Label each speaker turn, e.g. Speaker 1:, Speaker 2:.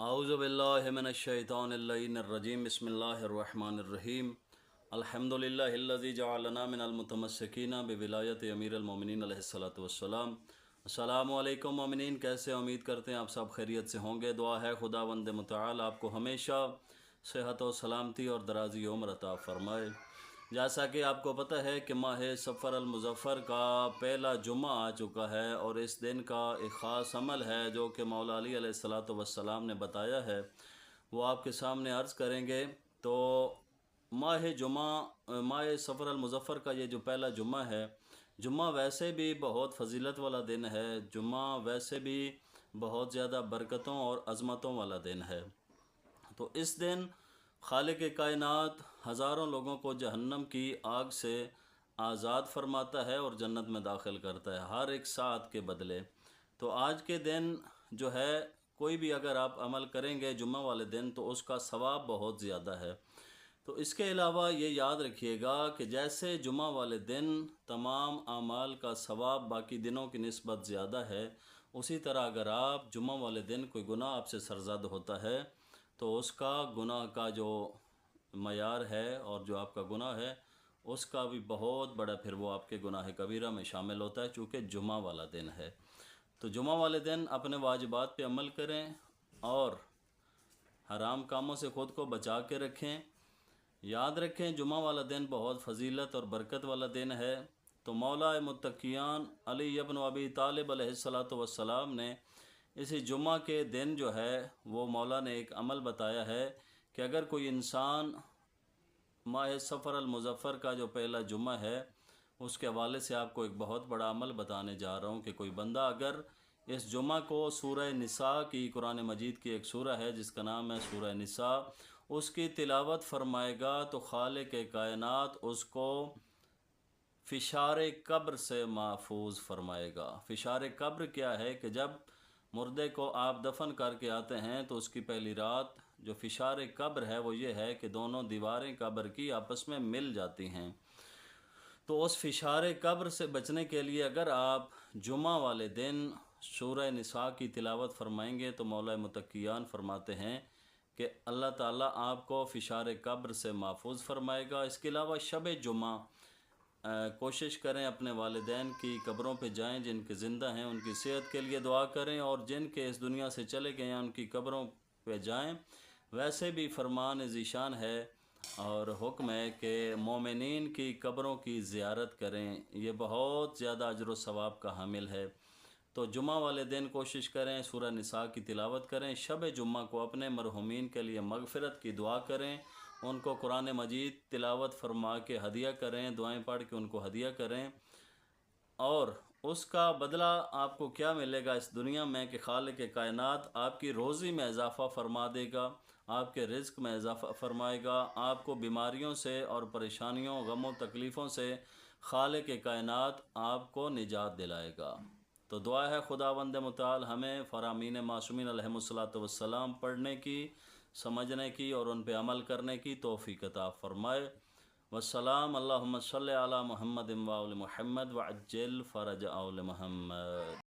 Speaker 1: اعوذ باللہ من الشیطان اللعین الرجیم بسم اللہ الرحمن الرحیم الحمدللہ الذی جعلنا من المتمسکین بولایت امیر المومنین علیہ الصلاۃ والسلام۔ السلام علیکم مومنین، کیسے امید کرتے ہیں آپ سب خیریت سے ہوں گے۔ دعا ہے خداوند متعال آپ کو ہمیشہ صحت و سلامتی اور درازی عمر عطا فرمائے۔ جیسا کہ آپ کو پتہ ہے کہ ماہ سفر المظفر کا پہلا جمعہ آ چکا ہے، اور اس دن کا ایک خاص عمل ہے جو کہ مولا علی علیہ الصلاۃ والسلام نے بتایا ہے، وہ آپ کے سامنے عرض کریں گے۔ تو ماہ سفر المظفر کا یہ جو پہلا جمعہ ہے، جمعہ ویسے بھی بہت فضیلت والا دن ہے، جمعہ ویسے بھی بہت زیادہ برکتوں اور عظمتوں والا دن ہے۔ تو اس دن خالق کائنات ہزاروں لوگوں کو جہنم کی آگ سے آزاد فرماتا ہے اور جنت میں داخل کرتا ہے، ہر ایک ساعت کے بدلے۔ تو آج کے دن جو ہے کوئی بھی اگر آپ عمل کریں گے جمعہ والے دن تو اس کا ثواب بہت زیادہ ہے۔ تو اس کے علاوہ یہ یاد رکھیے گا کہ جیسے جمعہ والے دن تمام اعمال کا ثواب باقی دنوں کی نسبت زیادہ ہے، اسی طرح اگر آپ جمعہ والے دن کوئی گناہ آپ سے سرزد ہوتا ہے تو اس کا گناہ کا جو معیار ہے اور جو آپ کا گناہ ہے اس کا بھی بہت بڑا پھر وہ آپ کے گناہ کبیرہ میں شامل ہوتا ہے، چونکہ جمعہ والا دن ہے۔ تو جمعہ والے دن اپنے واجبات پہ عمل کریں اور حرام کاموں سے خود کو بچا کے رکھیں۔ یاد رکھیں جمعہ والا دن بہت فضیلت اور برکت والا دن ہے۔ تو مولا متقیان علی ابن ابی طالب علیہ الصلاۃ والسلام نے اسی جمعہ کے دن جو ہے وہ مولا نے ایک عمل بتایا ہے کہ اگر کوئی انسان ماہ سفر المظفر کا جو پہلا جمعہ ہے اس کے حوالے سے آپ کو ایک بہت بڑا عمل بتانے جا رہا ہوں کہ کوئی بندہ اگر اس جمعہ کو سورہ نساء کی، قرآن مجید کی ایک سورہ ہے جس کا نام ہے سورہ نساء، اس کی تلاوت فرمائے گا تو خالق کائنات اس کو فشار قبر سے محفوظ فرمائے گا۔ فشار قبر کیا ہے کہ جب مردے کو آپ دفن کر کے آتے ہیں تو اس کی پہلی رات جو فشار قبر ہے وہ یہ ہے کہ دونوں دیواریں قبر کی آپس میں مل جاتی ہیں۔ تو اس فشار قبر سے بچنے کے لیے اگر آپ جمعہ والے دن سورہ نساء کی تلاوت فرمائیں گے تو مولا متقیان فرماتے ہیں کہ اللہ تعالیٰ آپ کو فشار قبر سے محفوظ فرمائے گا۔ اس کے علاوہ شب جمعہ کوشش کریں اپنے والدین کی قبروں پہ جائیں، جن کے زندہ ہیں ان کی صحت کے لیے دعا کریں، اور جن کے اس دنیا سے چلے گئے ہیں ان کی قبروں پہ جائیں۔ ویسے بھی فرمان ذیشان ہے اور حکم ہے کہ مومنین کی قبروں کی زیارت کریں، یہ بہت زیادہ اجر و ثواب کا حامل ہے۔ تو جمعہ والے دن کوشش کریں سورہ نساء کی تلاوت کریں، شب جمعہ کو اپنے مرحومین کے لیے مغفرت کی دعا کریں، ان کو قرآن مجید تلاوت فرما کے ہدیہ کریں، دعائیں پڑھ کے ان کو ہدیہ کریں، اور اس کا بدلہ آپ کو کیا ملے گا اس دنیا میں کہ خالق کائنات آپ کی روزی میں اضافہ فرما دے گا، آپ کے رزق میں اضافہ فرمائے گا، آپ کو بیماریوں سے اور پریشانیوں، غم و تکلیفوں سے خالق کائنات آپ کو نجات دلائے گا۔ تو دعا ہے خداوند متعال ہمیں فرامین معصومین علیہم الصلاۃ والسلام پڑھنے کی، سمجھنے کی اور ان پہ عمل کرنے کی توفیق عطا فرمائے۔ والسلام، اللہم صلی علی محمد و آل محمد وعجل فرج آل محمد۔